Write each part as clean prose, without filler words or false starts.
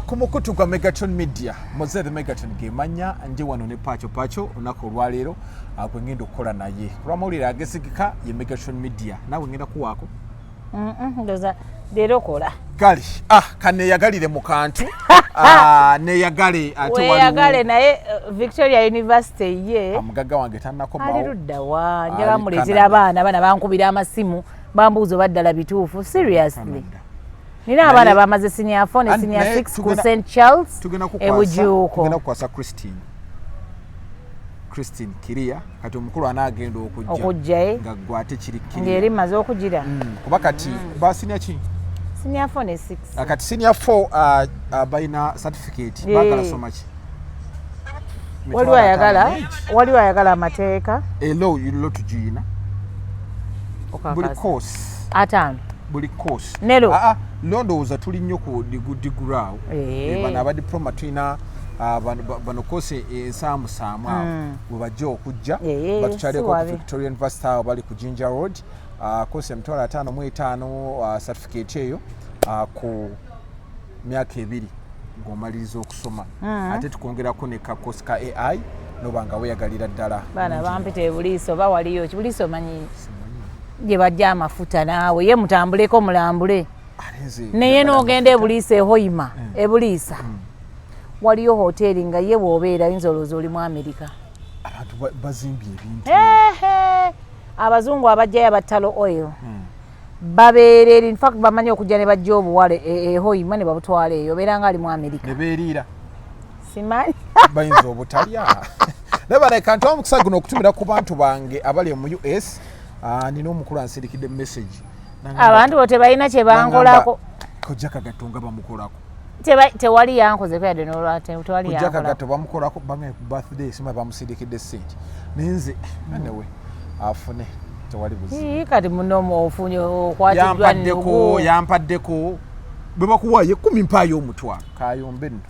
Kumukutu kwa Megatron Media Mozere Megatron gemanya nje wano ne pacho onako olwalero kwengendo kukola naye kulwamulira agesigika ye Megatron Media nawe ngenda kuwako ndoza lero kola kali kane yagalire mu kantu ne yagale ate wali yagale naye Victoria University ye amugaga wange tannako bawo alirudda wa njaba muletera bana bankubira amasimu bambuzo baddala bituufu seriously nina abana bamaze senior 4 ne senior 6 ku St Charles ebujuko tugenda kukwasa Christine Kiria kati omukulu anagenda okujja nga gwate kiri Kiria ngeri maze okugira kuba kati ba senior chi senior 4 ne 6 akati senior 4 baina certificate bagala so much waliwo ayagala amateeka law yulo tujina buli course atano buli course nero londo tuli nnyo ku digurawo bana aba diploma twina bano course esamu bwebajja okujja batukyaleko ku Victoria University awo bali ku Ginger Road course ya mitwalo 5 certificate eyo ku myaka 2 ng'omaliriza okusoma ate tukongerako ne ka course ka AI nobanga weyagalira ddala bana bampite buliiso bawaliyo kibuliiso manyi gye bajja amafuta naawe ye mutambuleko mulambule naye n'ogenda ebuliisa ehoima ebuliisa waliyo hoteri nga ye bw'obeera yinza olowooza oli mu Amerika abantu bazimbye ebintu abazungu abajjayo abatalo oil babeerera in fact bamanyi okujja ne bajja obuwale ehoima ne babutwala eyo obeera nga ali mu Amerika ne beeriira simanyi bayinza obutalya nebana kantu omukisa guno okutumira ku bantu bange abali mu US nina omukulu ansirikidde message abantu bo tebalina kye bankolako kojja kagatonga bamukolako tewali yankoze kwade n'olwate tewali kojja kagato bamukolako bange birthday sima bamusirikidde sente nenze anewe afune tewali buzi kati muno ofunye okwatiddwa yampaddeko bwe bakuwaye 10 mpayo omutwa kayombe nno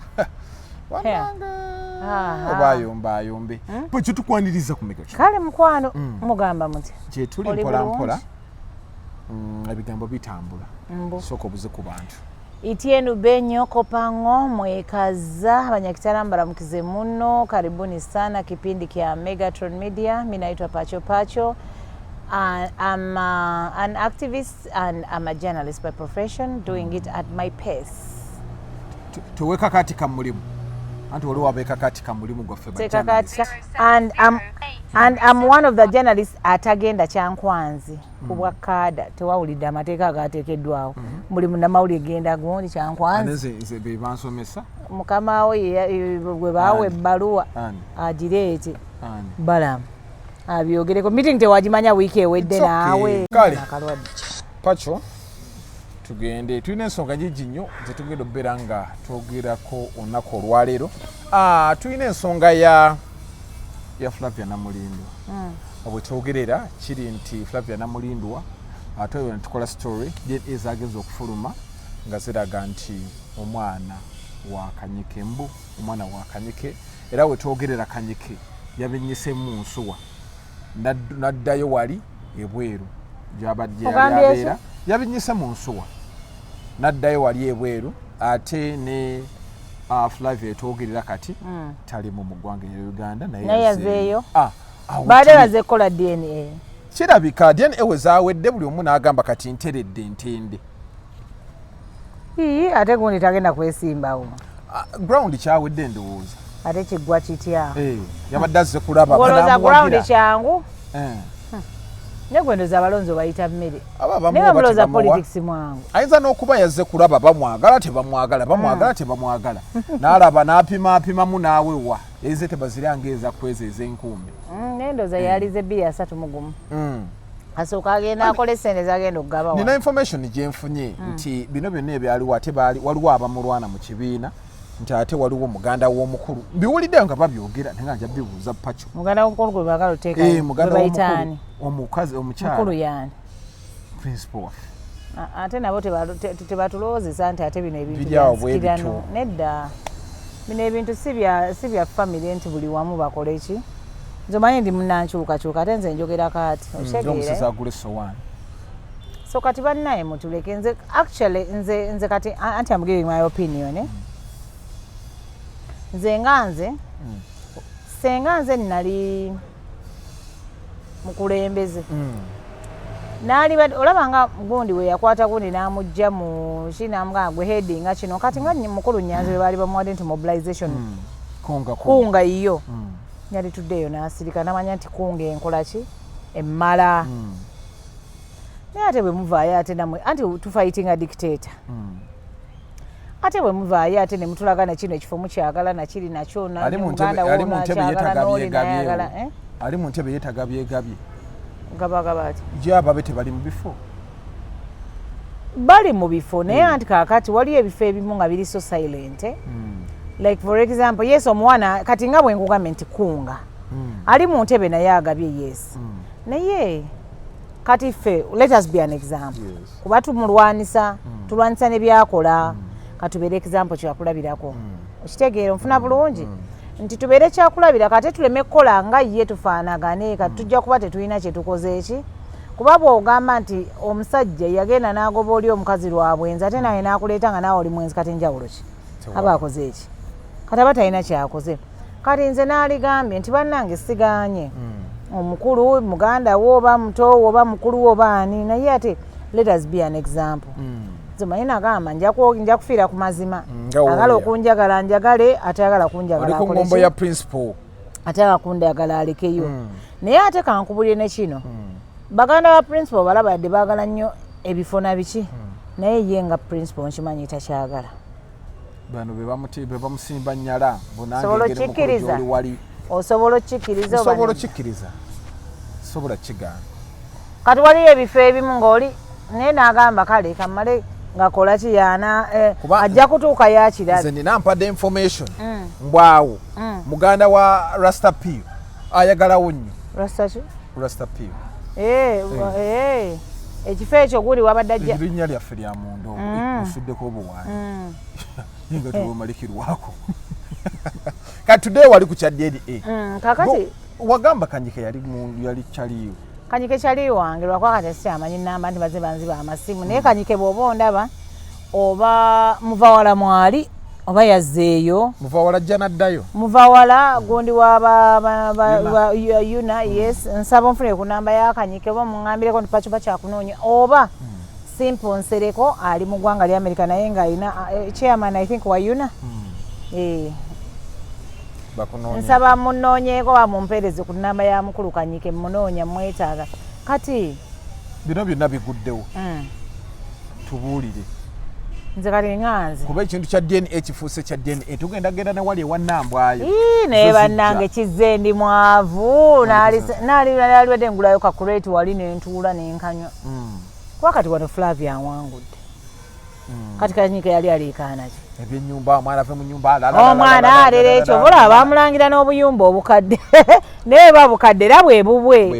wananga bayombe bwe kitukwaniriza ku Megatron kale mukwano mugamba muti je tuli mpola ebigambo bitambula soko buze ku bantu Itienu Benyo Kopango mwekaza Banyakitarambara mkize muno karibuni sana kipindi kia Megatron Media mimi naitwa Pacho I'm an activist and I'm a journalist by profession doing it at my pace tuweka katika mulimu antu wali wabeka katika mulimu goffe and I'm one of the journalists atagenda kyankwanzi kubwa kada tewawulidde amateeka agateekeddwawo mulimu namawulire genda gundi kyankwanzi aneze be bansomesa mukama we bwe bawe ebbaluwa agireete balamu abyogereko meeting tewagimanya wiiki ewedde naawe akalwadde Pacho tugende tulina ensonga nyingi nnyo zetugenda okubeera nga twogerako olunaku olwaleero tulina ensonga ya Flavia Namulindwa bwe twogerera kiri nti Flavia Namulindwa ate oyo netukola story ezageza okufuluma nga ziraga nti omwana wa Kanyike era we twogerera Kanyike yabinyise mu nsuwa naddayo wali ebweru gyabadde yabeera yabinyise mu nsuwa naddayo wali ebweru ate ne Flavia etwogerera kati tali mu ggwanga lya Uganda naye yazeeyo baade bazekola DNA kirabika DNA wezaawedde buli omu n'agamba kati nteredde ntende ate gundi tagenda kwesimbawo ground kyawedde ndowooza ate kiggwa kitya yabadde azze kulaba olowooza ground kyangu negwendoza abalonzi bayita mmere naye bamulooza politics mwangu ayinza n'okuba yazze kulaba bamwagala tebamwagala n'alaba n'apimamu naawewa ezize tebaziranga eza kweza ez'enkumbi nendoza yalize bbiri 31 asooka agenda akola essente zagenda okugabawa nina information gyenfunye nti bino byonna ebyaliwo ate waliwo abamulwana mu kibiina nti ate waliwo muganda w'omukulu mbiwuliddeyo nga babyogera naye nga nja bibuuza Pacho muganda w'omukulu gwe baagala oteeka muganda w'omukulu omukazi omukyala mukulu yani principal ate nabo tebatulowoozesa nti ate bino ebintu byasikirano nedda bino ebintu si bya family nti buli wamu bakole ki nze omanyi ndi munnankyukakyuka ate nze njogera kaati okitegeera so kati bannaye mutuleke nze actually nze kati anti I'm giving my opinion nze senga nze nali mukulembeze nali olabanga gundi we yakwata gundi n'amujja mu kinamugamba gwe heading kino kati nga mukulu Nyanzi we baali bamuwadde nti mobilization kunga iyo yali tuddeeyo n'asirika namanya nti kunga enkola ki emmala naye ate bwe muvaayo ate namwe anti tufightinga dictator ate bwe muvaayo ate ne mutulagana kino ekifo mukyagala nakiri nakyo muganda woona akyagala n'oli nayagala ali mu ntebe yeetagabyegabye gabagaba ati gyaba be tebali mu bifo bali mu bifo naye anti kaakati waliyo ebifo ebimu nga biri so silent like for example yes omwana kati nga bwe nkugambye nti kunga ali mu ntebe naye agabye yes naye kati ffe let us be an example kuba tumulwanisa tulwanisa ne byakola katubeere example kyakulabirako okitegeera nfuna bulungi nti tubeere kyakulabira kate tuleme kukola nga ye tufaanagane kati tujja kuba tetulina kyetukoze eki kuba bw'ogamba nti omusajja yagenda n'agoba oli omukazi lwabwenzi ate naye n'akuleeta nga naawe oli mwenzi kati njawulo ki aba akoze eki kati aba talina kyakoze kati nze n'aligambye nti bannange sigaanye omukulu muganda wo oba muto wo oba mukulu wo oba ani naye ate let us be an example zimanyi nagamba nja kufiira ku mazima agala okunjagala njagale ate ayagala kunjagala aliko ngombo ya principal ate ayagala kundagala alekeyo naye ate kankubulire ne kino baganda ba principal balaba yadde baagala nnyo ebifo na biki naye ye nga principal nkimanyi takyagala bano be bamusimba nnyala osobola okkiriza sobola kigaana kati waliyo ebifo ebimu ng'oli naye n'agamba kale kamale ngakola kiyana ajja kutuuka yakirabe nze nina mpadde information mbwawo muganda wa Rasta P ayagalawo nnyo Rasta P ekifo ekyo guli wabadde ajja erinnya lyaffe lya mundo ofuddeko obuwaani nga tuwemalikirwako kati today wali ku kya DNA kakati wagamba Kanyike yali kyaliyo Kanyike kyali wange lwakwakati sikyamanyi nnamba nti baze banziba amasimu naye Kanyike bw'oba ondaba oba muvawala mwali oba yazzeeyo muvawala ajja n'addayo muvawala gundi waba yuna yes nsaba onfune ku nnamba ya Kanyike oba muŋŋambireko nti pacupa kyakunoonya oba Simple Nsereko ali mu ggwanga lya America naye ng'alina chairman I think wa yuna nsaba munoonyeeko bamumpeereze ku nnamba ya mukulu Kanyike munoonya mwetaaga kati bino byonna biguddewo tubuulire nze kati nganze kuba ekintu kya DNA kifuuse kya DNA tugenda genda ne wali ewannambwayo naye bannange kizze ndi mwavu naaliwadde ngulayo kakureti wali nentuula nenkanywa kuba kati wano Flavia awangudde kati Kanyike yali aliikaana ki ebyenyumba omwana ave mu nyumba omwana alera ekyo bola bamulangira n'obuyumba obukadde naye babukadde era bwebubwe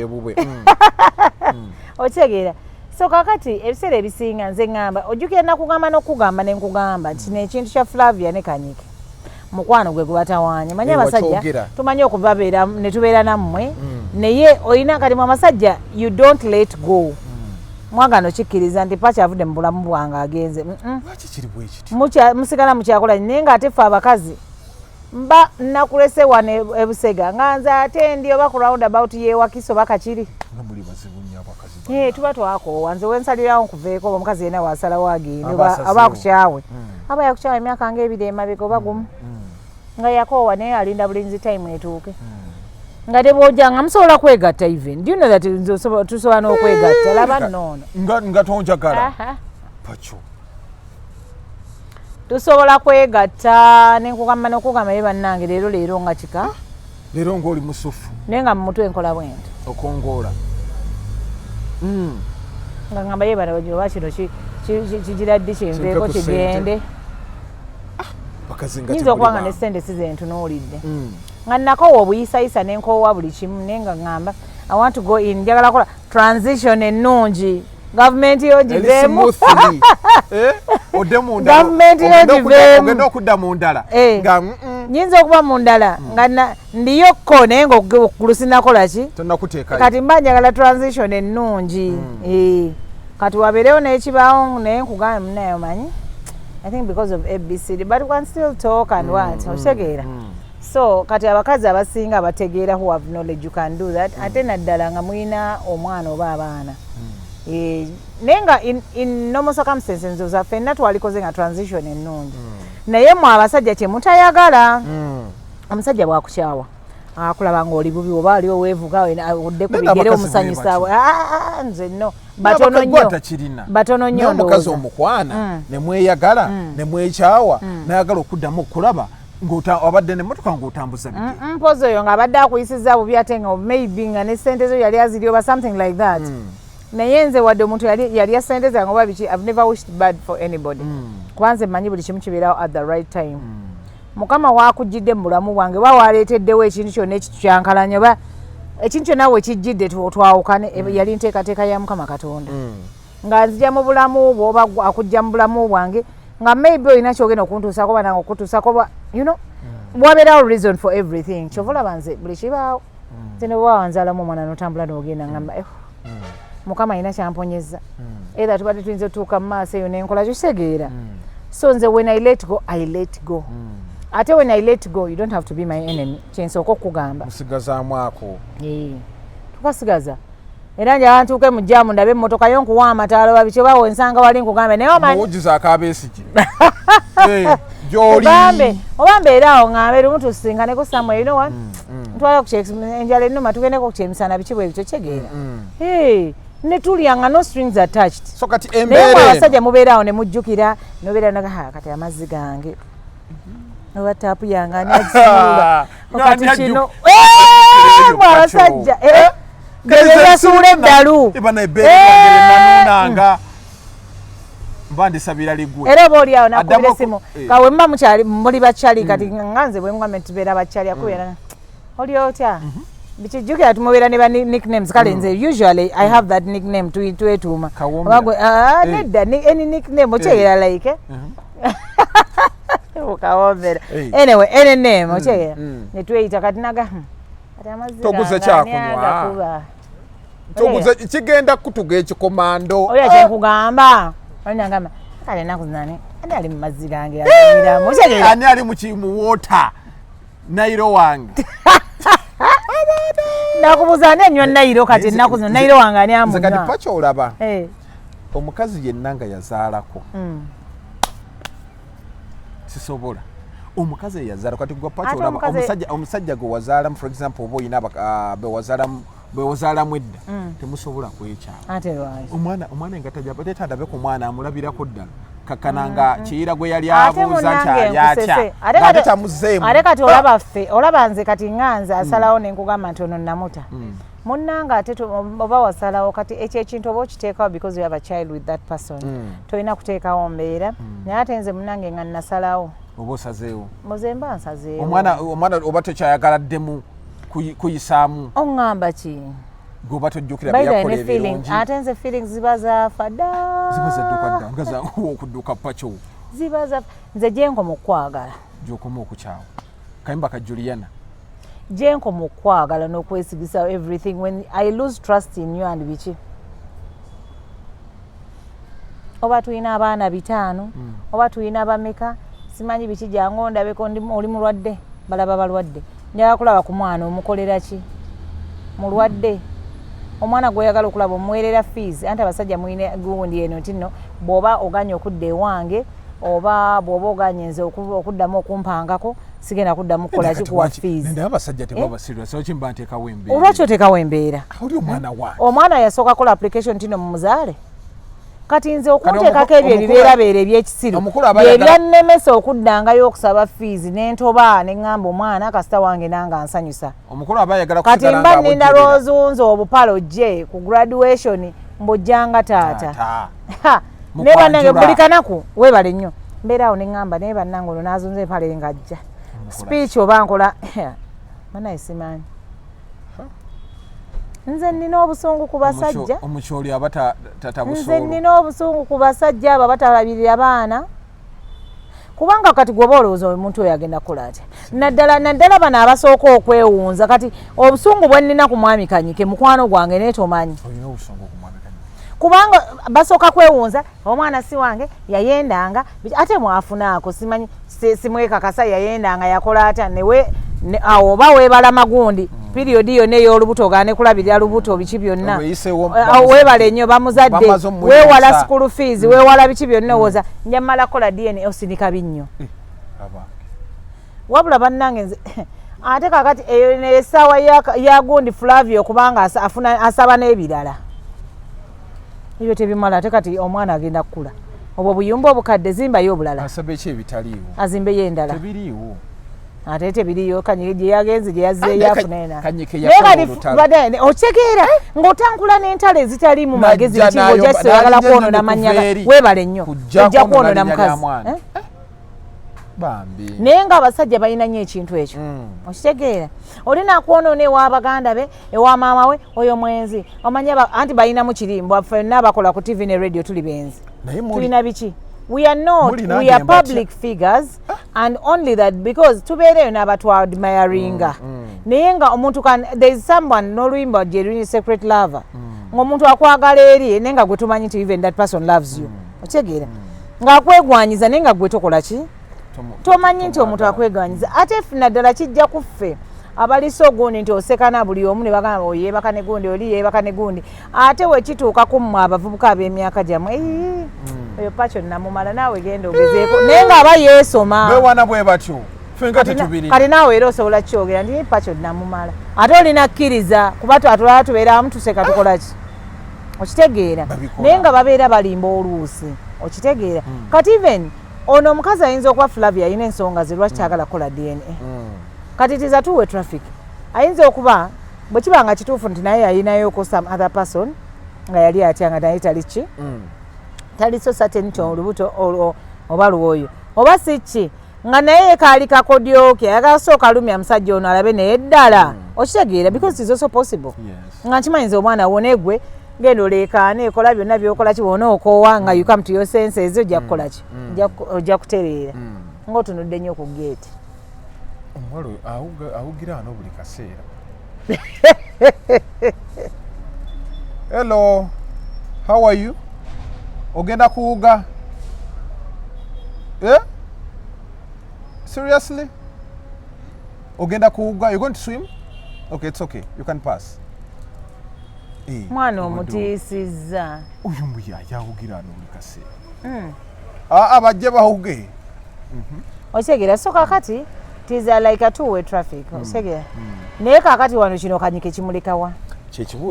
okitegeera so kakati ebiseera ebisinga nze ŋŋamba ojjukira nakugamba n'okugamba ne nkugamba nti nekintu kya Flavia ne Kanyike mukwano gwe gubatawaanya manyi abasajja tumanyi okubabeera ne tubeera nammwe naye olina kati mu amasajja you don't let go mwagano kikkiriza nti pakyavudde mu bulamu bwange agenze musigala mukyakola naye ng'ate ffe abakazi mba nakulese wano ebusega nga nze ate ndi oba ku roundabout yeewakisa oba kakiri tuba twakoowa nze wensalirawo nkuveeko oba omukazi yenna wasalawo agende aba akukyawe aba yakukyawe emyaka ng'ebiri emabega oba gumu nga yakoowa naye alinda bulinzi time etuuke nga tebwojja nga musobola kwegatta even do you know that tusobola n'okwegatta laba nnoono nga tonjagala paco tusobola kwegatta nenkugamba n'okugamba ye bannange leero nga kika leero ng'oli musufu naye nga mu mutwe nkola bwento okongoola nga ngamba ye bano oba kino kigira ddi kinveeko kigende nyinza okuba nga ne ssente sizentunuulidde nga nakoowa obuyisayisa nenkoowa buli kimu naye nga ŋŋamba I want to go in njagala kola transition ennungi gavumenti yogiveemu gavumenti yogiveemu ogenda okudda mu ndala nyinza okuba mu ndala nga ndiyokko naye ngaoggulu nakola ki kati mba njagala transition ennungi kati wabeerewo n'ekibaawo naye nkugambye munayo manyi I think because of ABCD, but we can still talk and what otegeera. So kati abakazi abasinga bategeera who have knowledge you can do that. Ate naddala nga mwina omwana oba abaana. Nenga in normal circumstances nzo ffenna twalikoze nga transition ennungi. Naye mu abasajja kye mutayagala. Omusajja bwakukyawa. Akulaba ng'oli bubi oba aliwo weevuga odde ku bigere omusanyusa nze no batono nnyo omukazi omukwana ne mweyagala ne mwekyawa n'ayagala okuddamu okulaba ng'obadde n'emmotoka ng'otambuza bigere mpozi oyo ng'abadde akuyisizza bubi ate nga maybe nga ne ssente zo yali aziri oba something like that naye nze wadde omuntu yali ssente zange oba biki I've never wished bad for anybody kubanze mmanyi buli kimu kibeerawo at the right time. Mukama wakujjidde mu bulamu bwange waleeteddewo ekintu kyonna ekikyankalanya oba ekintu kyonna we kijjidde twawukane yali nteekateeka ya Mukama Katonda nga nzija mu bulamu bwo oba akujja mu bulamu bwange nga maybe olina kyogenda okuntuusako oba nange okutuusako oba wabeerawo reason for everything kyova olaba nze buli kibaawo nze ne bwe wanzaalamu omwana n'otambula n'ogenda ngamba Mukama alina kyamponyezza either tubadde tuyinza otuuka mu maaso eyo n'enkola kyo kitegeera so nze when I let go I let go. Ate when I let go, you don't have to be my enemy. Kyensooka okugamba. Musigazaamu ako. Tukasigaza. Era nja bantuuke mu jjaamu ndabe emmotoka yo nkuwa amataala babiki oba wensanga wali nkugambe naye omanyi. Muwujiza akabeesigi. Gy'oli. Oba mbeeraawo ngambe lumu tusisinkaneko somewhere, you know what? Ntwala ku enjala ennuma tugendeko ku kyemisana biki bwe bityo kyegeera. Ne tulyanga no strings attached. So kati embeera. Naye abasajja mubeeraawo ne mujjukira nobeera naga kati amazzi gange. Oba tapu yange ani agisula okati kino abasajja gezasuula eddalu nanunanga mba ndisabira ligwe era oba oliawo nakubira esimu kawe mba muli bakyali kati nganze bwe ngwame tubeera bakyali akubera oli otya bikijjukira tumubeera ne ba nicknames kale nze usually I have that nickname twetuuma nedda any nickname okyeera like Ukawombera. Anyway, any name, oche. Netweyita kati naga. Kati amazzi. Toguze kyakunywa. Toguze kigenda kutuga ekikomando. Oya kye nkugamba. Olina ngamba. Kale nakuzinane. Ani ali mu mazzi gange yagira. Moche. Ani ali mu water. Nairo wange. Nakubuza ne nywa nairo kati nakuzina nairo wange ani amunywa. Nze kati pacho olaba. Omukazi yenna nga yazaalako. Sisobola omukazi yazaala kati gwa pacho olaba omusajja gwe wazaala for example oba oyina be wazaala mwedda temusobola kwekyawa omwana engatajja baleeta ndabe ku mwana amulabirako ddala kakananga kiyira gwe yali abuuza nti alyatya ate tamuzeemu ate kati olaba nze kati nganze asalawo nenkugamba nti ono namuta munnanga ate oba wasalawo kati ekyo ekintu oba okiteekawo because you have a child with that person tolina kuteekawo mbeera naye ate nze munnange nga nasalawo oba osazeewo muze mba nsazeewo omwana oba tokyayagaladdemu kuyisaamu oŋŋamba ki goba tojjukira byakola ebirungi ate nze feelings ziba zaafa dda ziba zadduka dda ngaza okudduka pacho ziba zaafa nze gyenkoma okwagala gyokoma okukyawa kayimba ka Juliana gyenkoma okwagala n'okwesigisa everything when I lose trust in you and biki oba tuyina abaana 5 oba tuyina bameka simanyi biki jangu ndabeko oli mulwadde balaba balwadde njagala kulaba ku mwana omukolera ki mulwadde omwana gweyagala okulaba omuweerera fees anti abasajja mwine gundi eno tino bw'oba oganya okudda ewange oba bw'oba oganye nze okuddamu okumpangako sigenda kuddamu kukola kikuwa fees naye abasajja tebaba serious so kimba nteekawo embeera olwaki oteekawo embeera oli omwana wange omwana yasooka kola application tino mu muzaale kati nze okunteekako ebyo ebibeerabeera ebyekisiru ebyannemesa okuddangayo okusaba fees n'entoba neŋŋamba omwana kasita wange nanga ansanyusa omukulu aba ayagala kati mba nninda lwozunza obupalo gye ku graduation mbojjanga taata naye bannange buli kanaku weebale nnyo mbeeraawo neŋŋamba naye bannange olwo naazunza empale ng'ajja speech oba nkola banaye simanyi nze nina obusungu ku basajja omukyoli aba tatabusoolo nze nina obusungu ku basajja abo batalabirira baana kubanga kati gwoba olowooza omuntu oyo agenda kukola atya naddala bano abasooka okwewunza kati obusungu bwe nnina ku mwami Kanyike mukwano gwange naye tomanyi kubanga basooka kwewunza omwana si wange yayendanga ate mwafunaako simanyi simwekakasa yayendanga yakola atya awo oba weebala magundi piriyodi yonna ey'olubuto ogaane kulabirira lubuto biki byonna weebala ennyo bamuzadde weewala school fees weewala biki byonna owoza njamala kola DNA osinika binnyo wabula bannange nze ate kakati eyo essaawa ya gundi Flavio kubanga asaba n'ebirala ebyo tebimala ate kati omwana agenda kukula obwo buyumba obukadde zimbayo obulala asabe ki ebitaliiwo azimbeyo endala tebiriiwo ate tebiriyo kanyike gye yagenze gye yazzeeyo afuneena okitegeera ng'otankula n'entalo ezitali mu magezi kibo ojjasi oyagala kwonona manyaga weebale nnyo ojja kwonona mukazi naye ng'abasajja balina nnyo ekintu ekyo okitegeera olina kwonona ewa baganda be ewa maama we oyo mwenzi omanya anti balinamu kirimbo ffenna abakola ku TV ne radio tuli benzi tulina biki we are not we are public figures and only that because tubeereyo n'abantu admiringa naye nga omuntu there is someone n'oluyimba gye secret lover ng'omuntu akwagala eri naye nga gwe tumanyi nti even that person loves you okitegeera ng'akwegwanyiza naye nga gwe tokola ki tomanyi nti omuntu akwegwanyiza ate naddala kijja kuffe abaliso gundi nti osekana buli omu ne bagamba oyeebaka ne gundi oli yeebaka ne gundi ate wekituuka ku mmwe abavubuka ab'emyaka gyammwe oyo Pacho namumala naawe genda ogezeeko naye ng'aba yeesoma beewana bwe batyo fenga tetubiri kati naawe era osobola kyogera nti Pacho namumala ate olina kkiriza kuba twatulala tubeera amu tuseka tukola ki okitegeera naye nga babeera balimba oluusi okitegeera kati even ono omukazi ayinza okuba Flavia ayina ensonga ze lwaki kyagala kukola DNA kati tiza tuwe traffic ayinza okuba bwe kiba nga kituufu nti naye ayinayoko some other person nga yali atya nga naye tali ki tali so certain nti olubuto oba lwoyo oba si ki nga naye kaali kakodyo ke ayagala sooka alumya musajja ono alabe naye ddala okitegeera because it's also possible nga nkimanyiza omwana wonegwe genda oleekaana ekola byonna byokola ki wona okoowa nga you come to your senses ojja kukola ki ojja kutereera ng'otunudde nnyo ku geeti omwalo awugira wano buli kaseera hello how are you ogenda kuwuga seriously ogenda kuwuga you going to swim okay it's okay you can pass mwana omutiisizza oyo muyaya awugira wano buli kaseera abajje bawuge okitegeera so kakati tiza like a two-way traffic okitegeera naye kakati wano kino kanyike kimulekawa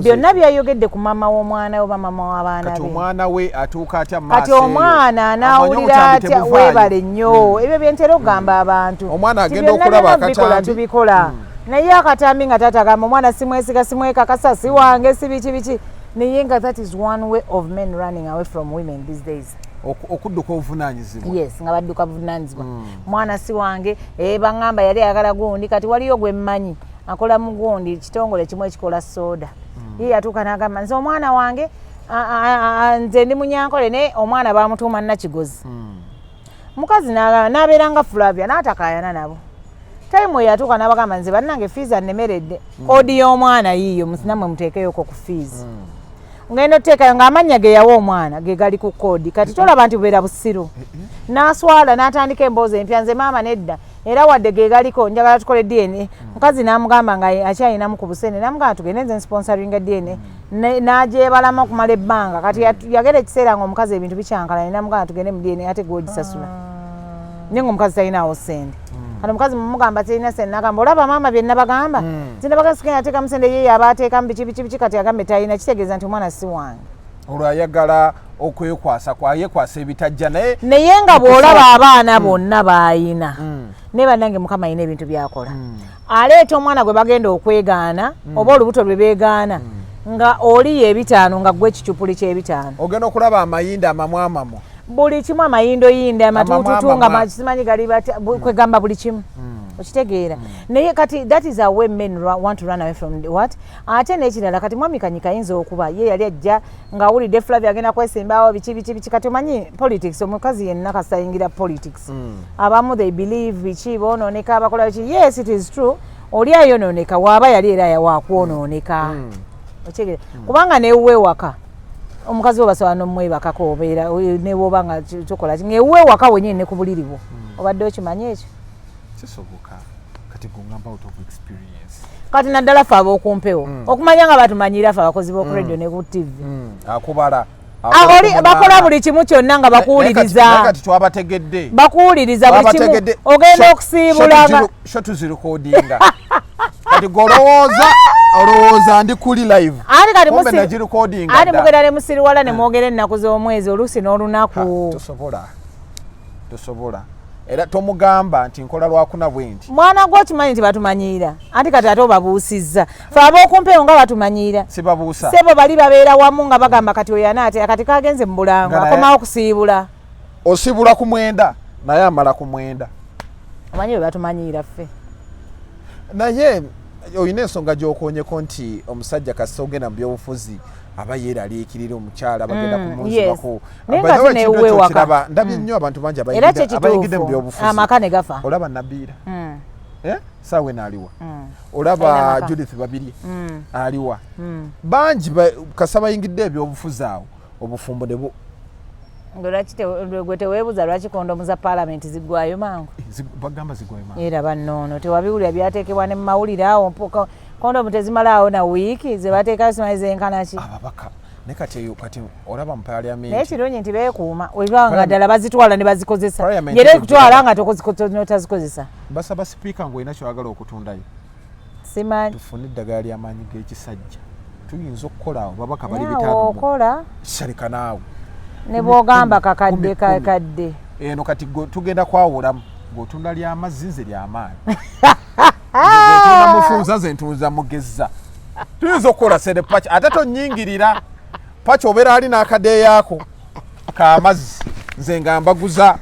byonna byayogedde ku maama w'omwana oba maama w'abaana be kati omwana we atuuka atya maaso kati omwana anaawulira atya weebale nnyo ebyo bye ntera okugamba abantu omwana agenda okulaba akatambi tubikola naye akatambi nga taata agamba omwana simwesiga simwekakasa si wange si biki naye nga that is one way of men running away from women these days okudduka obuvunaanyizibwa yes nga badduka buvunaanyizibwa mwana si wange baŋŋamba yali ayagala gundi kati waliyo gwe mmanyi akola mu gundi kitongole kimu ekikola soda ye yatuuka n'agamba nze omwana wange nze ndi munyankole naye omwana bamutuuma Nakigozi mukazi n'abeera nga Flavia n'atakayana nabo time we yatuuka n'abagamba nze bannange fiizi annemeredde odi y'omwana yiiyo nammwe muteekeyoko ku fiizi ngenda oteekayo ng'amannya ge yawa omwana ge gali ku koodi kati tolaba nti bubeera busiru n'aswala n'atandika emboozi empya nze maama nedda era wadde ge galiko njagala tukole DNA mukazi n'amugamba nga akyayinamu ku busene n'amugamba tugende nze nsponsoringa DNA n'agyebalamu okumala ebbanga kati yagera ekiseera ng'omukazi ebintu bikyankalanye n'amugamba tugende mu DNA ate gwogisasula naye ng'omukazi talinaawo sente kati omukazi mumugamba talina sente n'agamba olaba maama bye nabagamba zinabagamba sigenda ateekamu sente ye aba ateekamu biki kati agambe talina kitegeeza nti omwana si wange olwo ayagala okwekwasa kwayekwasa ebitajja naye nga bw'olaba abaana bonna baayina naye bannange mukama alina ebintu byakola aleeta omwana gwe bagenda okwegaana oba olubuto lwe beegaana nga oli ye5 nga gwe ekicupuli kye5 ogenda okulaba amayinda amamwamamo buli kimu amayindo yinde amatututu nga simanyi gali kwegamba buli kimu okitegeera naye kati that is how men want to run away from what ate n'ekirala kati mwami Kanyika ayinza okuba ye yali ajja ng'awulidde Flavia agenda kwesimbawo biki kati omanyi politics omukazi yenna kasayingira politics abamu they believe biki boononeka abakola biki yes it is true oli ayonooneka waaba yali era yawakwonooneka okitegeera kubanga newuwe waka omukazi we basobola n'omwebakako obeera ne bwoba nga tukola ki ngewe waka wenyini ne ku buliri bwo obadde okimanyi ekyo kisoboka kati gungamba out of experience kati naddala fe ab'okumpewo okumanya nga batumanyira fe abakozi b'oku radio ne ku tv akubala bakola buli kimu kyonna nga bakuwuliriza kati twabategedde bakuwuliriza buli kimu ogenda okusiibulanga sho tuzirekodinga kati olowooza ndi kuli live ati mugenda ne musiriwala ne mwogera ennaku z'omwezi oluusi n'olunaku tosobola era tomugamba nti nkola lwakuna bwe nti mwana gwe okimanyi nti batumanyiira anti kati ate obabuusizza fe ab'okumpeewo nga batumanyiira sibabuusa sebo bali babeera wamu nga bagamba kati oyo anaate kati kagenze mu bulango akomawo kusiibula osiibula ku mwenda naye amala ku mwenda omanyi bwe batumanyiira ffe naye olina ensonga gy'okoonyeko nti omusajja kasita ogenda mu byobufuzi aba yeeraliikirira omukyala bagenda kumunzibako ndabye nnyo abantu bangi abayigidde mu byobufuzi amaka ne gafa olaba Nabiira saawe naaliwa olaba Judith Babirye aliwa bangi kasa bayingidde ebyobufuzi awo obufumbo ne gwe teweebuza lwaki kondomu za paalamenti ziggwayo mangu bagamba ziggwayo mangu era bannoono tewabiwulira byateekebwa ne mu mawulire awo kondomu tezimalaawo na wiiki ze bateekayo simanyi zenkanaki ababaka ne kati olaba mu paalamenti naye kirungi nti beekuuma olwanga ddala bazitwala ne bazikozesa ngeri ekutwala nga totazikozesa basaba sipiika ng'olina kyoyagala okutundayo simanyi tufune eddagala ly'amaanyi g'ekisajja tuyinza okukola awo babaka bali bitaano okola salika naawe ne bwogamba kakadde eno kati tugenda kwawulamu ng'otunda ly'amazzi nze ly'amaanyi mufunza nze ntunza mugezza tuyinza okukola sede paci ate tonyingirira paci obeera ali n'akadeeyaako k'amazzi nze nga mbaguza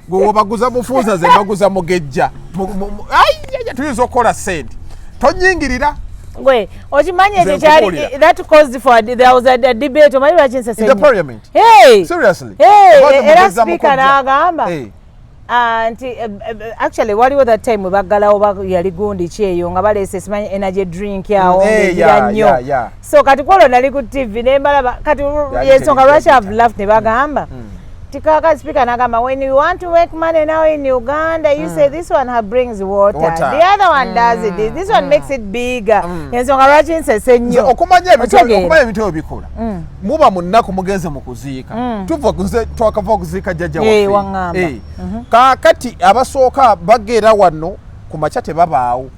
gwe obaguza mufunza nze mbaguza mugejja tuyinza okukola sente tonyingirira gwe okimanyi ekyo kyali that caused for there was a debate omanyi lwaki nsesenyi in the parliament seriously era speaker n'agamba nti actually waliwo that time we baggalawo yali gundi ki eyo nga baleese simanyi energy drink yawo ngegira nnyo so kati kwolwo nali ku tv nembalaba kati yensonga lwaki have laughed ne bagamba Tikaka speaker nagamba when you want to make money now in Uganda you say this one brings water. The other one does it this one makes it bigger ensonga lwaki nsese nnyo okumanya ebintu ebikola muba munnaku mugenze mu kuziika twakava okuziika jjajja waffe kakati abasooka bagera wano ku makya tebabaawo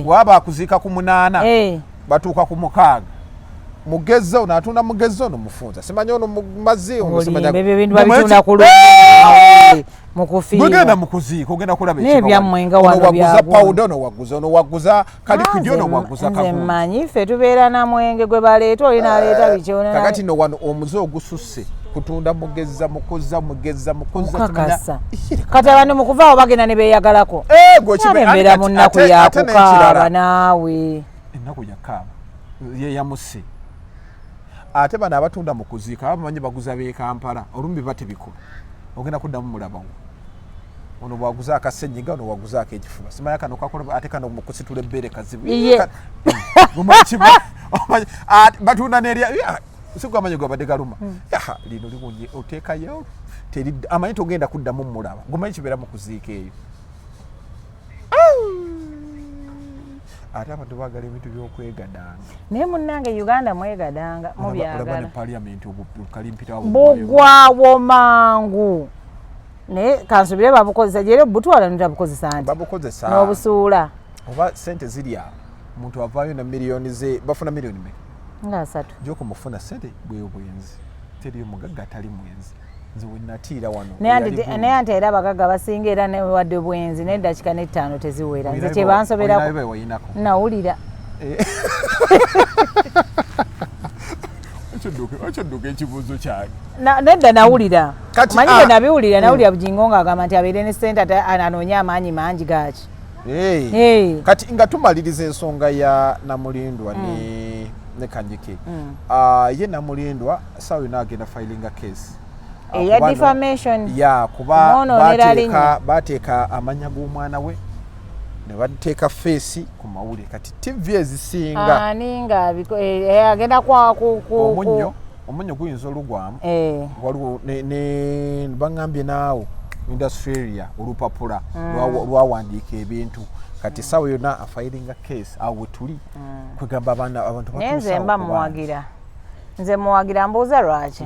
waba akuziika ku 8 batuuka ku 6 mugezza ono atunda mugezza ono mufunza simanyi ono mumazi ono simanyi ebintu babitunda ku lumu mukufiira mugenda mukuziika ogenda kulaba ebyamwenga wano waguza powder ono waguza kalikwidi ono waguza kabu nze mmanyi ffe tubeera na mwenge gwe baleeta olina aleeta bikyona kakati no wano omuze ogususse kutunda mugezza mukoza kakasa kati abantu mukuvaawo bagenda ne beeyagalako embeera mu nnaku yakukaaba naawe ennaku yakaaba yeyamuse ate bano abatunda mu kuziika abamanyi baguza b'e Kampala olumbi batebikola ogenda kuddamu mulabawo ono bwaguza akasenyiga ono waguza akekifuba simanya kano kakola ate kano mukusitula ebbere kazibu batunda nerya sikumanyi gwe badde galuma lino liwunye oteekayo amanyi togenda kuddamu mulaba gumanyi kibeera mu kuziika eyo ate abantu baagala ebintu by'okwegadanga naye munnange Uganda mwegadanga mubyagala bugwawo mangu naye kansubire babukozesa jere butwala ntabukozesa nti babukozesa n'obusuula oba sente ziri awo omuntu avaayo na miliyoni ze bafuna miliyoni nga 3 gy'okumufuna sente bwebwenzi teri omugagga atali mwenzi nze wenatiira wano naye ante era abagagga basinga era newadde bwenzi n'eddakiika n'ettaano teziwera nze kye bansoberako nawulira okyodduka ekibuuzo kyange nedda nawulira manyi ge nabiwulira nawulira bujingo ng'agamba nti abeere ne sente anoonye amaanyi mangi gaaki kati nga tumaliriza ensonga ya Namulindwa ne Kanyike ye Namulindwa saawa inaagenda filinga case eya defamation kuba bateeka amanya g'omwana we ne bateeka feesi ku mawulire kati TV ezisinga agenda omunnyo omunyo guyinza olugwamu waliwo ne bangambye naawo Industrialia olupapula lwawandiika ebintu kati sawa yonna afilinga case awo tuli kwegamba abantu nze muwagira mbuuza lwaki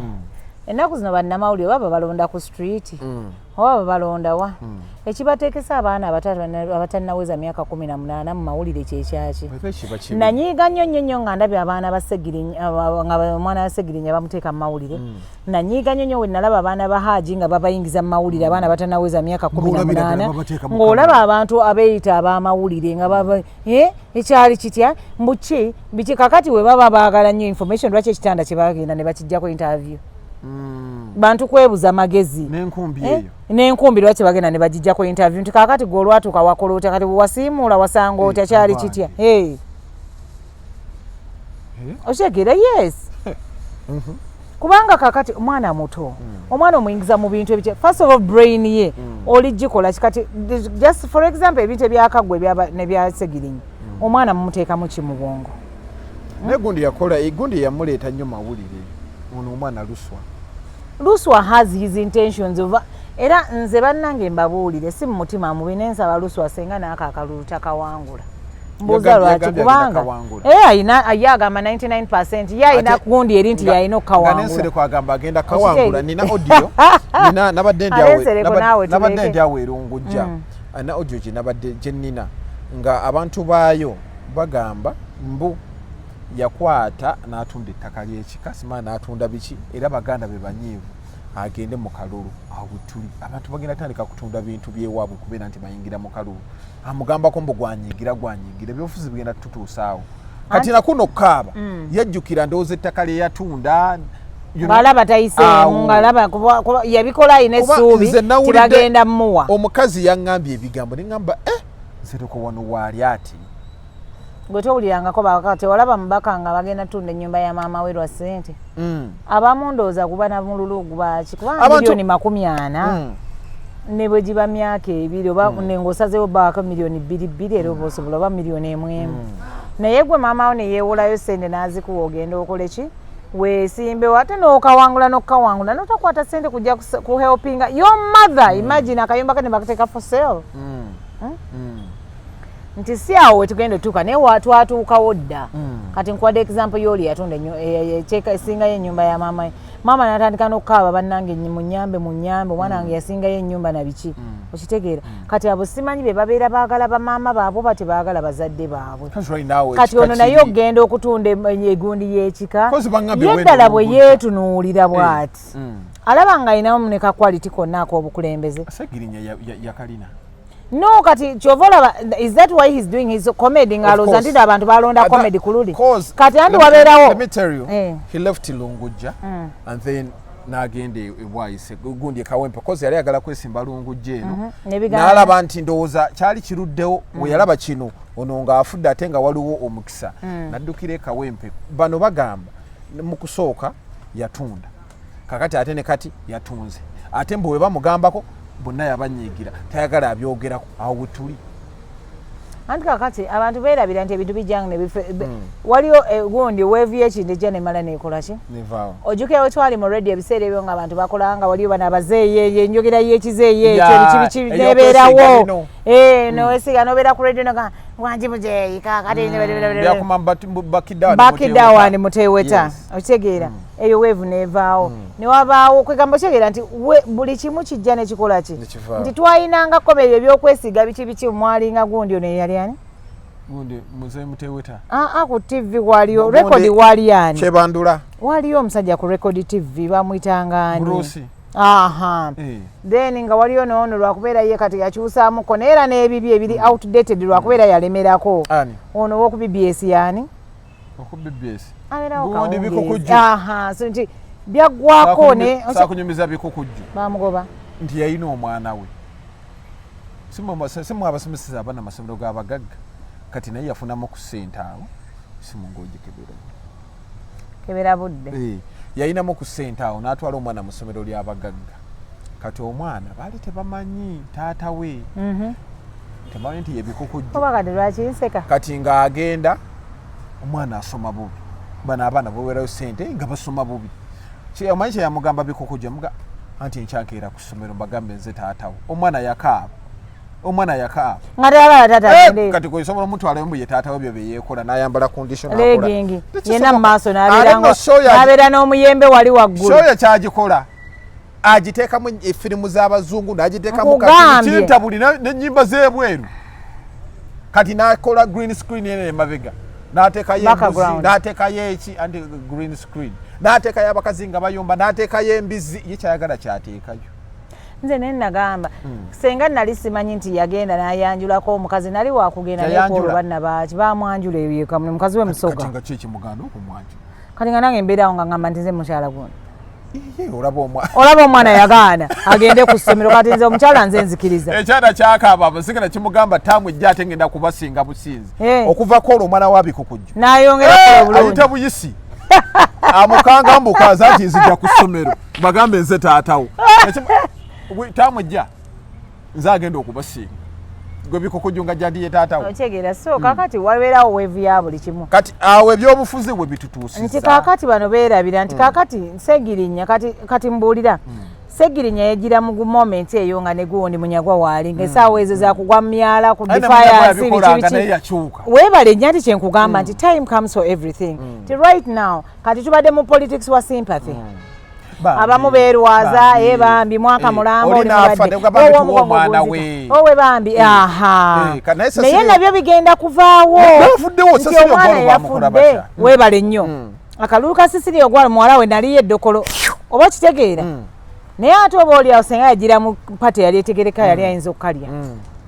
ennaku zino bannamawulire baba balonda ku street oba balonda wa ekibateekesa abaana abatannaweza myaka 18 mu mawulire kyekyaki nanyiiga nnyo nga ndabye abaana nga omwana wa Segirinya bamuteeka mu mawulire nanyiiga nnyo we nalaba abaana ba Haji nga babayingiza mu mawulire abaana batannaweza myaka 18 ng'olaba abantu abeeyita ab'amawulire nga baba ekyali kitya mbuki biki kakati we baba baagala nnyo information lwaki ekitanda kye bagenda ne bakijjako interview bantu kwebuza magezi n'enkumbi lwaki bagenda ne bagijjako interview nti kakati gwe olwatuuka wakola otya kati wasiimuula wasanga otya kyali kitya okyegera yes kubanga kakati omwana muto omwana omuyingiza mu bintu ebitya first of all brain ye oligikola kikati just for example ebintu ebyakagwe ne bya Segirinya omwana mumuteekamu ki mu bwongo negundi yakola egundi yamuleeta nnyo mawulire ono omwana Luswa has his intentions of era nze bannange mbabuulire si mu mutima mubi nensaba Luswa senga n'ako akalulu takawangula mbuuza lwaki kubanga ayagamba 99% ye ayina gundi eri nti yalina okukawangula kwagamba agenda kawangula nina audio nabadde ndi awo erungujja ana audio gye nabadde gye nnina nga abantu baayo bagamba mbu yakwata n'atunda ettaka ly'ekika sima n'atunda biki era baganda be banyiivu agende mu kalulu awo tuli abantu bagenda tandika kutunda bintu byewaabwe kubeera nti bayingira mu kalulu amugambako mbu gwanyigira ebyobufuzi bigenda tutuusaawo kati nakuno kaaba yajjukira ndowooza ettaka lye yatunda ng'alaba tayiseemu ng'alaba yabikola ayina essuubi tibagenda mmuwa omukazi yaŋŋambye ebigambo ne ŋŋamba nsereko wano waali ati gwe towulirangako bakati olaba mubaka nga bagenda tunda ennyumba ya maama we lwa ssente abamu ndowooza kuba na mululugu baki kubanga miliyoni 40 ne bwe giba myaka 2 oba ng'osazeewo baka miliyoni 2 era oba osobola oba miliyoni 1 naye gwe maama wo ne yeewolayo ssente n'azikuwa ogenda okole ki weesimbewo ate n'okawangula n'otakwata ssente kujja kuhelpinga your mother imagine akayumba kane bakateeka for sale nti si awo wetugenda otuuka naye twatuukawo dda kati nkuwadde example y'oli yatunda esingayo ennyumba ya maama n'atandika n'okukaaba bannange munyambe omwana wange yasingayo ennyumba na biki okitegeera kati abo simanyi be babeera baagala bamaama baabwe oba tebaagala bazadde baabwe kati ono naye okugenda okutunda egundi y'ekika ye ddala bwe yeetunuulira bw'ati alaba nga alinamu ne kakwaliti konna ak'obukulembeze yakalina no kati chovola is that why he's doing his comedy ngaloza ndida abantu balonda comedy kuludi kati andi wabeerawo let me tell you he left Lungujja and then nagende ebwayise gundi kawempe cause yali agala kwesimba Lungujja eno nalaba nti ndowooza kyali kiruddewo we yalaba kino ono nga afudde ate nga waliwo omukisa naddukire kawempe bano bagamba mu kusooka yatunda kakati ate ne kati yatunze ate mbu we bamugambako bonna yabanyiigira tayagala abyogerako awo butuli anti kakati abantu beerabira nti ebintu bijjanga waliyo gundi weevu y'ekindi ejja nemala neekola ki ojjukira we twali mu radio ebiseera ebyo nga abantu bakolanga waliyo bano abazeeyeeye enjogera y'ekizeeye ekyo biki neebeerawo nowesiga nobeera ku radio noga wanji mujeeyi kakati bakidawani muteweta okitegeera eyo weevu neevaawo newabaawo kwegamba okitegeera nti buli kimu kijja nekikola ki nti twayinanga komedi ebyokwesiga biki mwalinga gundi ono eyali ani gundi muze muteweta ku TV waliyo rekodi wali ani Kyebandula waliyo omusajja ku rekodi TV bamuyitanga ani Bruce then nga waliyo noono lwakubeera ye kati yakyusaamuko neera n'ebibi ebiri outdated lwakubeera yalemerako ono w'oku BBS yani oku BBS gundi bikukujju so nti byaggwako ne sakunyumiza bikukujju bamugoba nti yayina omwana we simu abasomeseza abaana amasomero g'abagagga kati naye yafunamu ku ssente awo simu ng'oje kebera budde yayinamu ku ssente awo n'atwala omwana mu ssomero ly'abagagga kati omwana baali tebamanyi taata we tebamanyi nti yebikukujju oba kati lwaki nseka kati ng'agenda omwana asoma bubi bano abaana baweerayo ssente nga basoma bubi omanyi yamugamba bikukujja muga anti nkyankeera ku ssomero mbagambe nze taatawo omwana yakaaba kati kwesobola omutwala mbu ye taatawo byo byeyekola n'ayambala conditionlegging yena mu maaso n'abeera n'omuyembe wali waggulu shoya kyagikola agiteekamu effirimu z'abazungu n'agiteekamu kintabuli n'ennyimba z'ebweru kati n'akola green screen yene emabega n'ateekayo embuzi n'ateekayo eki anti green screen n'ateekayo abakazi nga bayomba n'ateekayo embizi ye kyayagala kyateekayo nze naye nagamba senga nali simanyi nti yagenda n'ayanjulako omukazi nali wakugenda nekolo banna baki bamwanjula ebyeka mukazi we musoga nga ki ekimuganda okumwanjula kati nga nange embeerawo nga ngamba nti nze mukyala guno olaba omwana yagaana agende ku ssomero kati nze omukyala nze nzikiriza ekyana kyakaaba abasigala kimugamba taamu ejja ate ngenda kubasinga businzi okuvako olwo omwana wabikukujju n'ayongerako obulungi ayita buyisi amukanga mbukaza nti nzija ku ssomero bagambe nze taatawo taamu ejja nze agenda okubasinga gwe bikukujunga jadiye taatawo okyegera so kakati wabeerawo weevu ya buli kimu kati awo ebyobufuzi we bitutuusiza nti kakati bano beerabira nti kakati Segirinya kati mbuulira Segirinya yegira mu moment eyo nga ne gundi munyagwa waali ng'essaawa ezo zakugwa mu myala ku defiance biki weebale nnyo nti kyenkugamba nti time comes for everything ti right now kati tubadde mu politics wa sympathy abamu beerwaza bambi mwaka mulamba owe bambi aha naye nabyo bigenda kuvaawo nti omwana yafudde weebale nnyo akalulu ka Sisiri ogwala muwala we naliyo eddokolo oba kitegeera naye ate oba oliawo senga yagira mu pate yali etegereka yali ayinza okukalya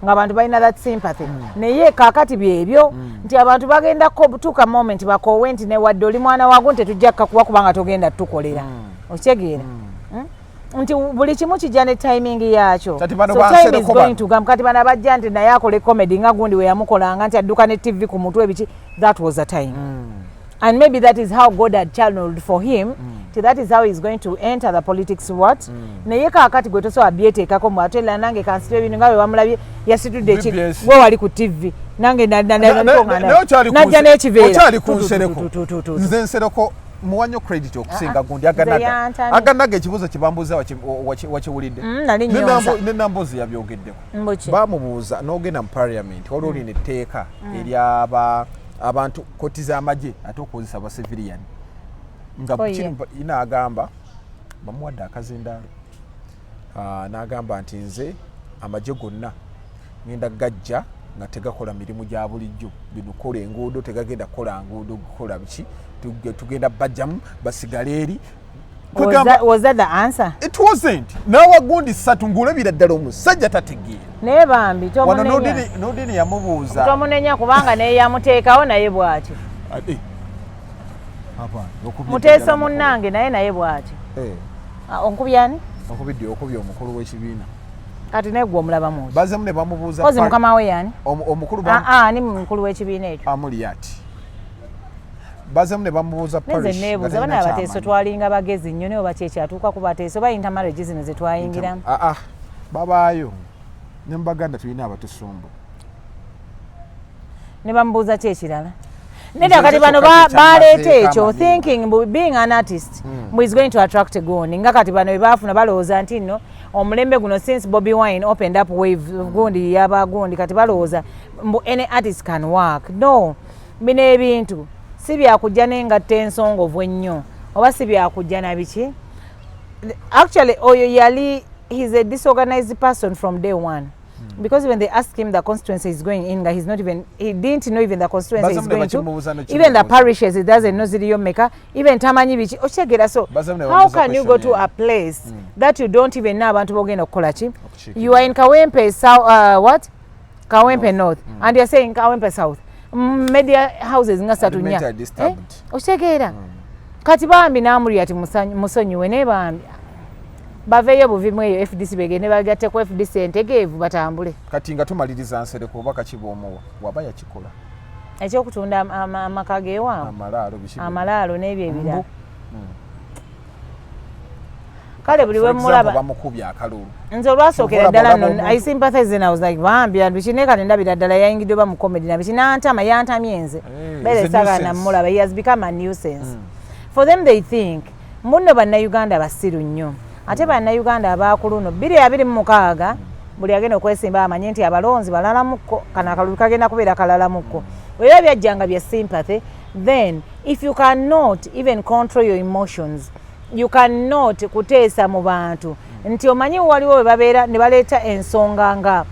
ng'abantu balina that sympathy naye kaakati byebyo nti abantu bagenda butuuka moment bakoowe nti newadde oli mwana waago tetujja kukakuba kubanga togenda tukolera okitegeera nti buli kimu kijja ne timing yaakyo so time is going to come kati bano abajja nti naye akole comedy nga gundi we yamukolanga nti adduka ne TV ku mutwe biki that was a time and maybe that is how God had channeled for him that is how he's going to enter the politics what naye kaakati gwe tosobola byeteekako mu atwela nange kansitwa ebintu nga bwe bamulabye yasitudde eki gwe wali ku TV nange najja n'ekiveera okyali ku nsereko nze nsereko muwanyo credit okusinga gundi aganaga ekibuuzo kibambuuza wakiwulidde nenambuzi yabyogeddeko bamubuuza n'ogenda mu parliament waliwo olina etteeka eri abantu koti z'amagye ate okukozesa abacivilian nga inaagamba bamuwadde akazindaalo n'agamba nti nze amagye gonna ngenda gajja nga tegakola mirimu gya bulijjo binukola enguudo tegagenda kukola nguudo kukola biki tugenda bajjamu basigale eri was that the answer? It wasn't. Nawa gundi satu ngulebira ddala omusajja tategeera. Naye bambi tomunenya. Wano nodini yamubuuza. Tomunenya kubanga naye yamuteekawo naye bw'atyo. Muteesa munnange naye bw'atyo. Onkubye ani? Okubye omukulu w'ekibiina. Kati naye gwe omulaba muzi. Bazemu ne bamubuuza. Kozi mukama we yani? Omukulu ni mukulu w'ekibiina ekyo. Amuliati. Bazemu ne bamubuuza parish. Nze neebuuza bana abateeso twalinga bagezi nnyo naye oba kyatuuka ku bateeso bayinta marriage zino ze twayingiramu. Babaayo ne mbaganda tulina abatusumbu. Ne bamubuuza ki ekirala? Nedda kati bano baleeta ekyo thinking being an artist is going to attract a gundi nga kati bano bebaafuna balowooza nti nno omulembe guno since Bobi Wine opened up wave gundi yabagundi kati balowooza any artist can work. No, bino ebintu si byakujja nengatta ensongovu ennyo oba si byakujja na biki. Actually oyo yali he's a disorganized person from day one. Because when they asked him the constituency is going in, he didn't know even the constituency is going to. Even the parishes, he doesn't know ziriyo meka. Even tamanyi bichi. Ochegera so. How can you go to a place that you don't even know abantu bogenda okukola ki? You are in Kawempe South, what? Kawempe North. And you're saying Kawempe South. Media houses nga satu nya. Ochegera. Kati bambi namuli ati musonyiwe ne bambi. Baveyo buvimu eyo FDC begende bagatte ku FDC entegeevu batambule. Kati nga tumaliriza nsereko oba kakibomowa waba yakikola. Ekyokutunda amakage waamu. Amalaalo n'ebyo ebirala. Kale buli we mulaba bamukubya akalulu. Nze olwasookera ddala nno I sympathize and I was like bambi abikine kale ndabira ddala yayingidde ba mu comedy na bikinantama yantamye nze. Bele saga na mulaba he has become a nuisance. For them they think munno bannayuganda basiru nnyo ate bannayuganda abakuluno 2026 buli agenda okwesimba amanye nti abalonzi balalamukko kana akalulu kagenda kubeera kalalamukko era byajjanga bya sympathy. Then if you cannot even control your emotions, you cannot kuteesa mu bantu nti omanyi waliwo we babeera ne baleeta ensonga nga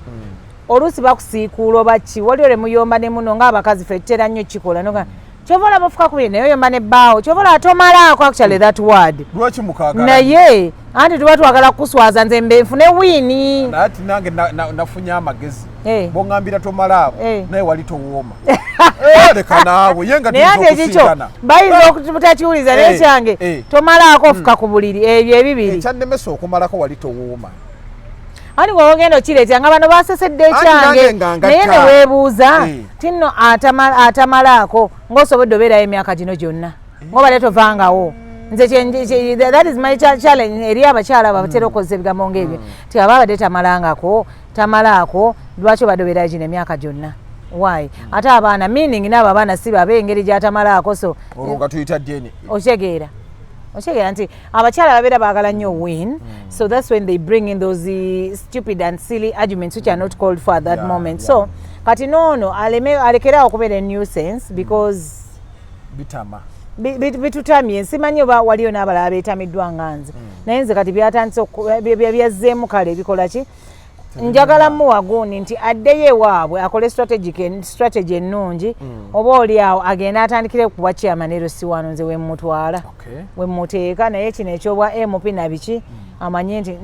oluusi bakusiikuula oba ki waliwo lemuyomba ne muno ng'abakazi ffe tutera nnyo kikola noga kyovola bafuka kubiri naye oyomba nebbaawo kyovola atomalaako actually that word lwaki mukagala naye anti tuba twagala kuswaza nze mbe nfune wiini ati nange nafunye amagezi bongambira tomalaako naye wali towooma leka naawe yenga tukusigana bayinza okutakiwuliza naye kyange tomalaako ofuka ku buliri ebyo ebibiri ekyannemesa okumalako wali towooma ani gwe ogenda okireeta nga bano basesedde ekyange naye ne weebuuza tinno atamalaako ng'osobodde obeerayo emyaka gino gyonna ng'obadde tovangawo nze that is my challenge eri abakyala babatera okozesa ebigambo ng'ebyo ti aba abadde tamalaako lwaki obadde obeerayo gino emyaka gyonna why ate abaana meaning n'abo abaana si babe engeri gyatamalaako so olwo nga tuyita deni okitegeera nti abakyala babeera baagala nnyo win so that's when they bring in those stupid and silly arguments which are not called for at that moment so kati noono alekerawo okubeera a nuisance because bitama bitutamye simanyi oba waliyo n'abalala beetamiddwa nga nze naye nze kati byatandise byazzeemu kale ebikola ki njagala muwaguni nti addeyo ewaabwe akole strategy ennungi oba oliawo agenda atandikire kuwa chairman si wano nze wemmutwala wemmuteeka naye kino ekyobwa MP nabiki amanye nti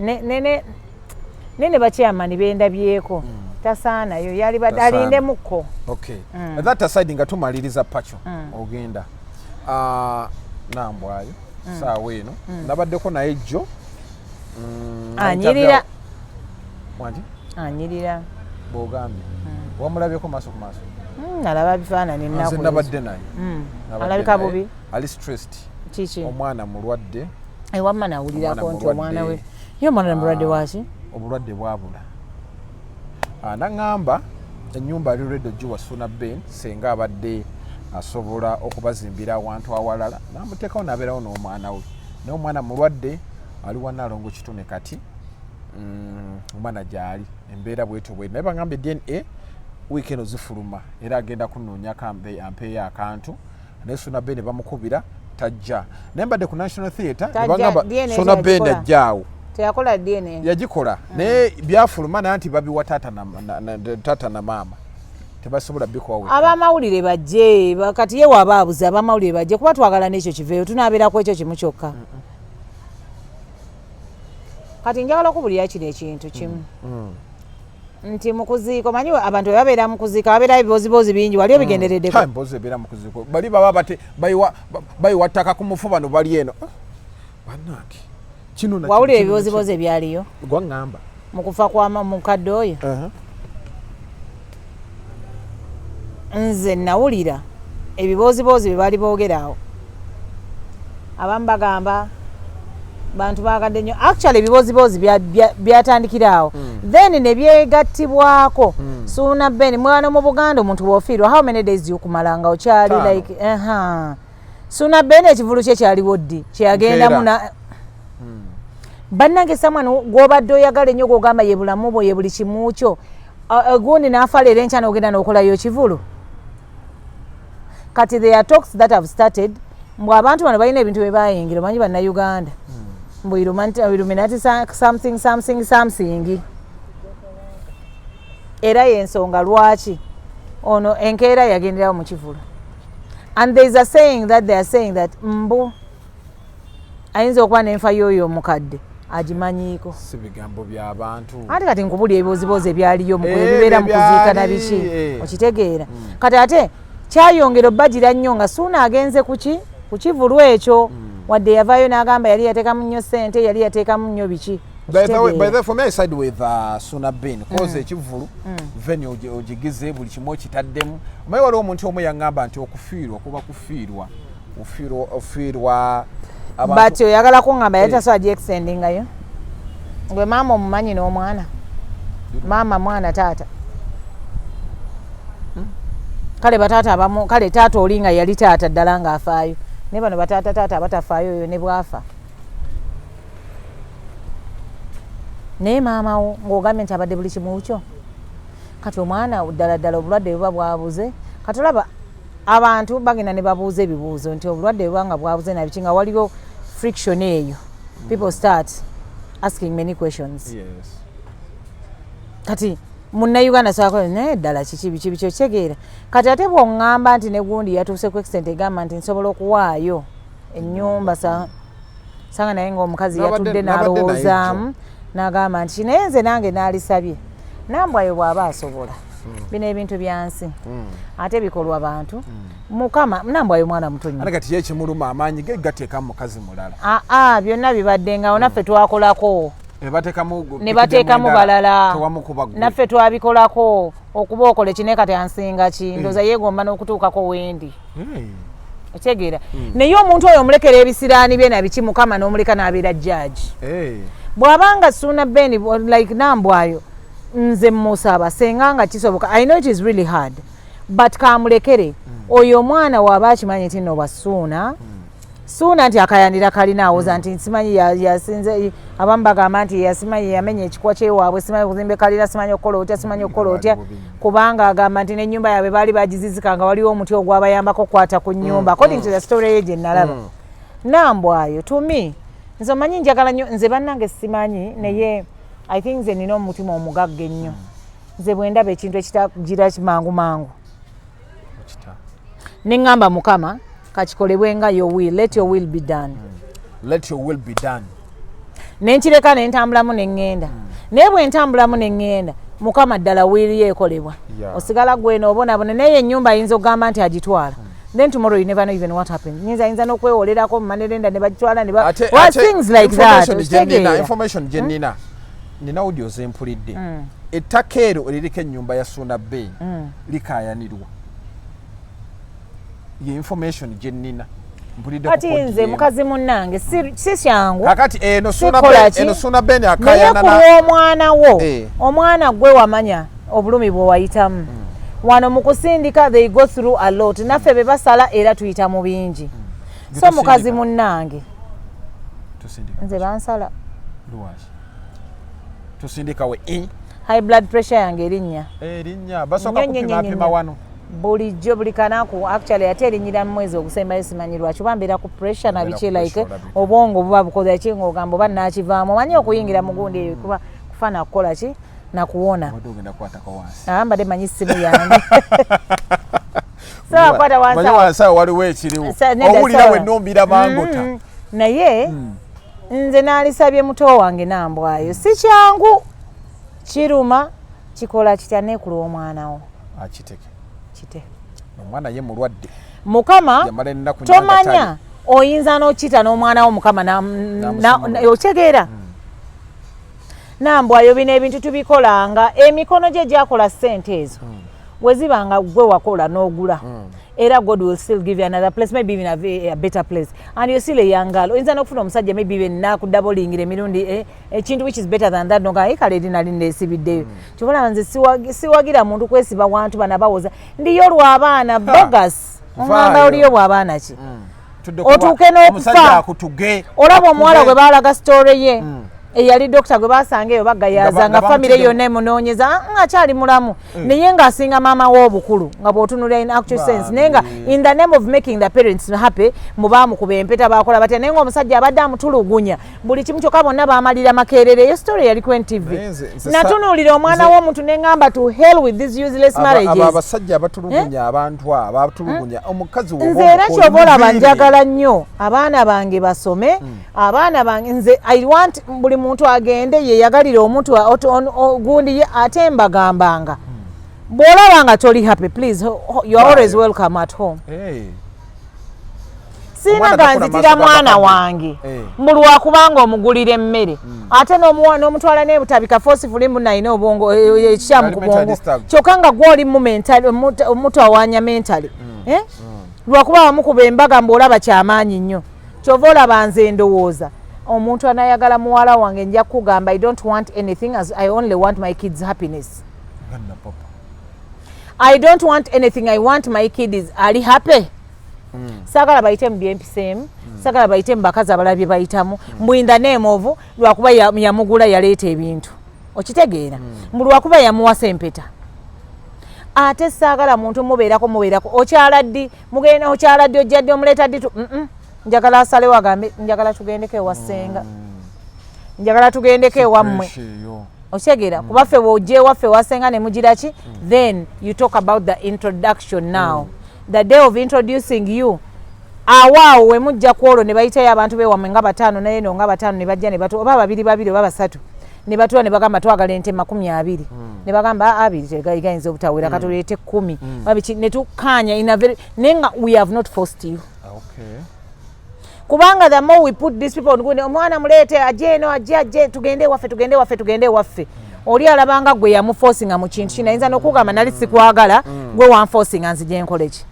nene bachairman bendabyeko tasaanayo yali badalindemukko that aside nga tumaliriza Pacho ogenda nambwayo saawa eno nabaddeko naye jjo anyirira wanji anyirira bogambye wamulabyeko maaso ku maaso nalaba bifaananyi ennaku nabadde naye alabika bubi ali stressed kiki omwana mulwadde wamma nawulirako nti omwana we ye omwana mulwadde waki obulwadde bwabula naŋŋamba ennyumba ali redo giwa Suna Ben senga abadde asobola okubazimbira awantu awalala namuteekawo nabeerawo n'omwana we naye omwana mulwadde ali Wanalongo kitone kati omwana gyali embeera bwetyo bwe naye bagambye DNA weekend ozifuluma era agenda kunoonya ampeeyo akantu naye Suna Ben bamukubira tajja naye mbadde ku National Theatre nebagamba Suna Ben ajjaawo teyakola DNA yagikola naye byafuluma naye nti babiwa taata na maama tebasobola bikowa abamawulire bajje kati ye wabaabuze abamawulire bajje kuba twagala n'ekyo kiveeyo tunaabeerako ekyo kimu kyokka kati njagala okubulira kino ekintu kimu nti mukuziiko manyi abantu babeera mukuziiko babeerayo ebibozibozi bingi wali obigendereddeko embozi ebeera mukuziiko bali baba bate bayiwa ttaka ku mufu bano bali eno bannange kino wawulira ebibozibozi ebyaliyo gwaŋŋamba mu kufa kwa mukadde oyo nze nawulira ebibozibozi bye bali boogeraawo abamu bagamba bantu bagadde nnyo actually ebibozibozi byatandikiraawo then ne byegattibwako Suna Ben mwana mu Buganda omuntu bw'ofiirwa how many days yokumala nga okyali like Suna Ben ekivulu kye kyaliwo ddi kyeyagenda muna bannange samwana gw'obadde oyagala ennyo gw'ogamba ye bulamu bwo ye buli kimu kyo gundi n'afa leero enkya n'ogenda n'okolayo ekivulu kati there are talks that have started mbw abantu bano balina ebintu bye bayingira omanyi bannayuganda mbw Illuminati something era y'ensonga lwaki ono enkeera yagenderawo mu kivulu and there is a saying that they are saying that mbu ayinza okuba n'enfa y'oyo omukadde agimanyiiko si bigambo by'abantu ate kati nkubulya ebibozibozi ebyaliyo ebibeera mu kuziika na biki okitegeera kati ate kyayongera obbagira nnyo nga Suna agenze ku kivulu ekyo wadde yavaayo n'agamba yali yateekamu nnyo ssente yali yateekamu nnyo biki by the way for me I side with Suna Ben cause ekivulu venue ogigize buli kimu okitaddemu omanyi waliwo omuntu omu yaŋŋamba nti okufiirwa kuba kufiirwa but oyagala kuŋŋamba yali tasobola giextendingayo gwe maama omumanyi n'omwana maama mwana taata kale bataata abamu kale taata oli nga yali taata ddala ng'afaayo naye bano bataata taata abatafaayo oyo ne bwafa naye maama wo ng'ogambye nti abadde buli kimu kyo kati omwana ddala obulwadde buba bwabuze kati olaba abantu bagenda ne babuuza ebibuuzo nti obulwadde buba nga bwabuze nabiki nga waliwo friction eyo people start asking many questions. Yes. Kati munnayuganda sakola naye ddala kiki biki kyotegeera kati ate bw'oŋŋamba nti ne gundi yatuuse ku extent egamba nti nsobola okuwaayo ennyumba sanga naye ng'omukazi yatudde n'alowoozaamu n'agamba nti naye nze nange naalisabye nambwayo bw'aba asobola bino ebintu byansi ate bikolwa bantu mukama nambwayo mwana muto nnyo kati yekimuluma amaanyi ge gateeka mu mukazi mulala byonna bibadde ngawo naffe twakolako ne bateekamu balala naffe twabikolako okuba okole kine kati ansinga ki ndooza yeegomba n'okutuukako wendi otegeera naye omuntu oyo omulekera ebisiraani bye nabiki mukama n'omuleka n'abeera jjaaji bw'abanga suuna beni like nambwayo nze musaba senga nga kisoboka I know it is really hard but kamulekere oyo omwana waaba akimanyi nti nno bwasuuna suuna nti akayanira kalina awoza nti simanyi yasinze abamu bagamba nti yasimanyi yamenya ekikwa kyewaabwe simanyi kuzimba kalina simanyi okukola otya simanyi okukola otya kubanga agamba nti n'ennyumba yaabwe baali bagizizika nga waliwo omuti ogwabayambako okukwata ku nnyumba according to the story ye gye nalaba nambwayo to me nze omanyi njagala nnyo nze bannange simanyi naye I think nze nina omutima omugagga ennyo nze bwe ndaba ekintu ekitagira mangu mangu ne ŋŋamba mukama kakikolebwe nga your will let your will be done let your will be done nenkireka nentambulamu neŋŋenda naye bwe ntambulamu neŋŋenda mukama ddala wiiri yeekolebwa osigala gweno obonabona naye ennyumba ayinza okugamba nti agitwala then tomorrow you never know even what happened ayinza n'okwewolerako mu manerenda ne bagitwala things like that information gye nnina nina audio zempulidde ettaka ero eririko ennyumba ya Ssuuna Bay likaayanirwa ye information gye nnina mpulidde kati nze mukazi munnange si kyangu kakati eno Ssuuna Bay akaayana naye omwana wo omwana gwe wamanya obulumi bwe wayitamu wano mu kusindika they go through a lot naffe be basala era tuyita mu bingi so mukazi munnange nze bansala tusindika we high blood pressure yange erinnya basooka kupima wano bulijjo buli kanaku actually ate erinnyira mu mwezi ogusembayo simanyi lwaki oba mbeera ku pressure na biki like obwongo buba bukoza ki ng'ogamba oba nakivaamu omanyi okuyingira mu gundi eyo kuba kufaana kukola ki nakuwona mbadde manyi ssimu yange wansawo waliwo ekiriwo owulira wennombira mangota naye nze naalisabye muto wange nambwayo si kyangu kiruma kikola kitya nekulwa omwana wo kite omwana ye mulwadde mukama tomanya oyinza n'okita n'omwana wo mukama okitegeera nambwayo bino ebintu tubikolanga emikono gye gyakola ssente ezo wezibanga gwe wakola n'ogula era God will still give you another place, maybe even a better place, and you're still a young girl oyinza n'okufuna omusajja maybe even nakudabolingira emirundi ekintu which is better than that noga ekale dinali nesibiddeyo kyobola nze siwagira muntu kwesiba wantu bana bawoza ndiyo lw'abaana bogus omwamba oliyo bw'abaana ki otuuke n'okufa olaba omuwala gwe baalaga story ye eyali dokita gwe basanga eyo bagayaza nga famire yonna emunoonyeza akyali mulamu naye ng'asinga maama w'obukulu nga bw'otunulira in actual sense naye nga in the name of making the parents happy mubaamukuba empeta bakola batya naye ng'omusajja abadde amutulugunya buli kimu kyokka bonna baamalira makerere eyo story yali ku NTV natunuulira omwana w'omuntu ne ngamba to hell with these useless marriages abasajja abatulugunya abantu abatulugunya omukazi nze era kyoba olaba njagala nnyo abaana bange basome abaana bange nze I want buli muntu agende yeyagalira omuntu gundi ye ate mbagambanga bw'olaba nga toli happy please you are always welcome at home sina ganzitira mwana wange mulwa kubanga omugulira emmere ate n'omutwala n'ebutabika forcefully munayina obwongo ekikyamu ku bwongo kyokka nga gw'oli omuntu awaanya mentally lwakuba bamukuba embaga mbw'olaba kyamaanyi nnyo kyova olaba nze ndowooza omuntu anayagala muwala wange nja kugamba I don't want anything as I only want my kids happiness I don't want anything I want my kids ali happy sagala bayite mu BMPCM sagala bayite mu bakazi abalabye bayitamu mbwinda neemovu lwakuba yamugula yaleeta ebintu okitegeera mu lwakuba yamuwasa empeta ate sagala muntu mubeerako okyaladdi mugenda okyaladdi ojjadde omuleeta ddi njagala asalewo agambe njagala tugendeko ewasenga njagala tugendeko ewammwe okitegeera kuba ffe bw'ojja ewaffe wasenga ne mugira ki then you talk about the introduction now the day of introducing you awaawo we mujja ku olwo ne bayitayo abantu beewammwe nga bataano naye no nga bataano ne bajja ne batu oba babiri oba basatu ne batula ne bagamba twagala ente 20 ne bagamba 2 gayinza obutawera katuleete 10 babiki ne tukkaanya in a very nenga we have not forced you kubanga the more we put these people on omwana muleete ajeno ajje tugende waffe oli alabanga gwe yamuforcinga mu kintu kinayinza n'okugamba nali sikwagala gwe wanforcinga nzije nkoleki.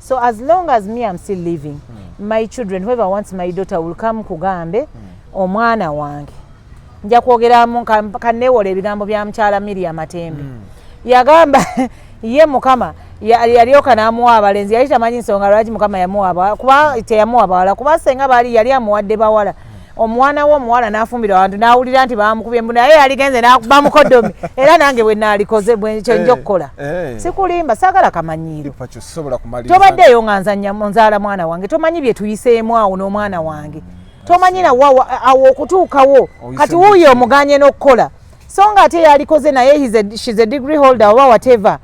So as long as me I'm still living my children whoever wants my daughter will come kugambe omwana wange nja kwogeramu kanneewola ebigambo bya mukyala Miriam Matembe yagamba ye mukama yalyoka n'amuwa abalenzi yali tamanyi nsonga lwaki mukama yamuwa kuba teyamuwa bawala kuba senga bali yali amuwadde bawala omwana w'omuwala n'afumbira abantu n'awulira nti bamukubye embuna naye yaligenze n'akuba mukodomi era nange bwe naalikoze bwekyo nja okukola sikulimba saagala kamanyiiro tobaddeeyo nga nzaala mwana wange tomanyi bye tuyiseemu awo n'omwana wange tomanyi nawo awo okutuukawo kati wuuyo omuganye n'okukola so nga ate yalikoze naye she's a degree holder oba whatever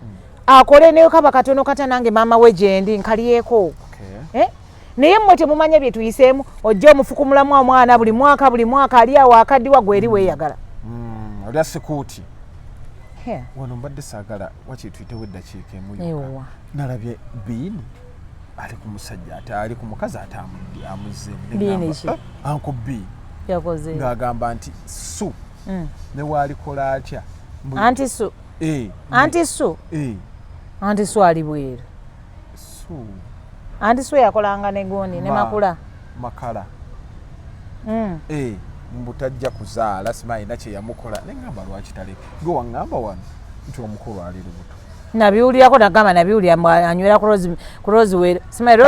akole neyo kaba katono kata nange maama we gyendi nkaliyeko naye mmwe temumanya bye tuyiseemu ojja omufukumulamu omwana buli mwaka ali awo akaddiwa gwe eri weeyagala olya sikuuti wano mbadde saagala wakituyitewo eddakiika emu nalabye biini ali ku musajja ate ali ku mukazi ate amuzze anko B ng'agamba nti su ne waalikola atya anti su ali bweru anti su yakolanga ne gundi ne makula mbutajja kuzaala simanyi nakye yamukola neŋŋamba lwaki taleka gwe waŋŋamba wano nti omukulu ali lubuto nabiwulirako nagamba nabiwulira anywera ku roziwero simanyi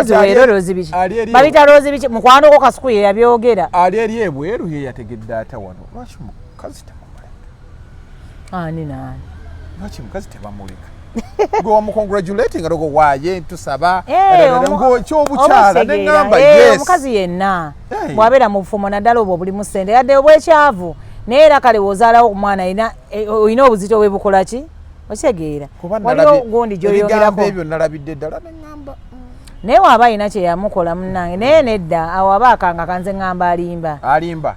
rozibiki babita rozibiki mukwano ko kasuku ye yabyogera ali eri ebweru ye yategedde ata wano lwaki mukazi tebamuleka ani naani lwaki mukazi tebamuleka gwe wamukongratulating aloko waaye tusaba kyobukyala neŋŋamba omukazi yenna bwabeera mu bufumo naddala obwo buli musente yadde obwekyavu naye era kale wozaalawo ku mwana olina obuzito bwe bukola ki okitegeera waliwo gundi gyoyongerako ebyo nalabidde ddala neŋŋamba naye waaba alina kye yamukola munnange naye nedda awo aba akanga kanze ŋŋamba alimba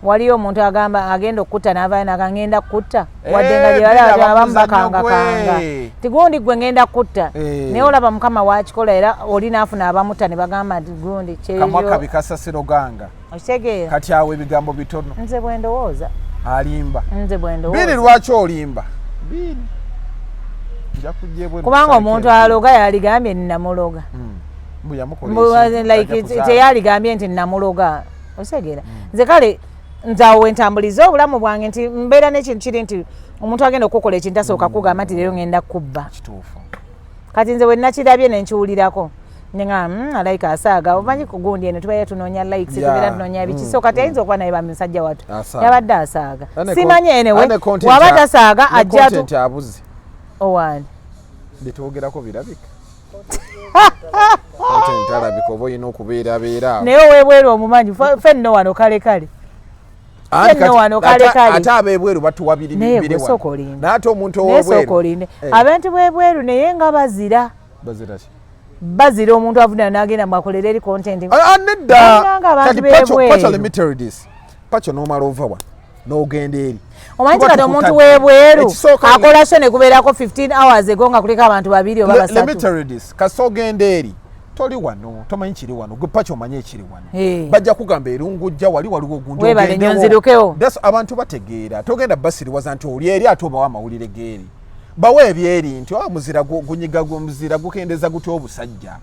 waliyo omuntu agenda okutta n'avaayo nagangenda kutta wadde nga gyewali abamu bakangakanga tigundi gwe ngenda kutta naye olaba mukama wakikola era oli naafuna abamutta ne bagamba nti gundi kamwaka bikasasiro ganga okitegeera kati awo ebigambo bitono nze bwe ndowooza alimba biri lwaki olimba kubanga omuntu aloga yaligambye nnamuloga teyaligambye nti namuloga osegera nze kale nzawe ntambuliza obulamu bwange nti mbeera n'ekintu kiri nti omuntu agenda okukola ekintu asooka kugamba nti leero ngenda kubba kati nze bwe nakirabye nenkiwulirako nenga alayika asaaga omanyi ku gundi eno tubaye tunoonya likes tubeera tunoonya biki so kati ayinza okuba naye bamusajja watu yabadde asaaga simanyi enewe waba tasaaga ajja owani bitwogerako birabika naye owebweru omumanyi ffe nno wano kale ate abebweru batuwa biri naate omuntu owebweru abantu bebweru naye nga bazira omuntu avunana n'agenda mwakolera eri content nedda pacho n'omala ova wa n'ogenda eri omanyi kati omuntu webweru akola sho ne kubeerako 15 hours ago nga kuliko abantu babiri oba basatu kasi ogenda eri toli wano tomanyi kiri wano gwe paki omanye ekiri wano bajja kugamba erungujja wali waliwo ogundi webale nyonzirukewo abantu bategeera togenda basiriwaza nti oli eri ate obawa amawulire geeri bawe ebyeri nti muzira gunyiga muzira gukendeza gutya obusajja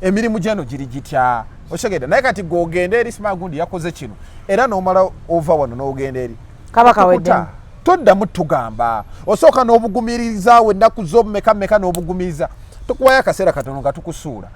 emirimu gyano giri gitya oshegeda naye kati gogenda eri sima gundi yakoze kino era n'omala ova wano n'ogenda eri kabaka wedde toddamu tugamba osooka n'obugumiriza we ennaku zo mmeka n'obugumiriza tukuwayo akaseera katono nga tukusuula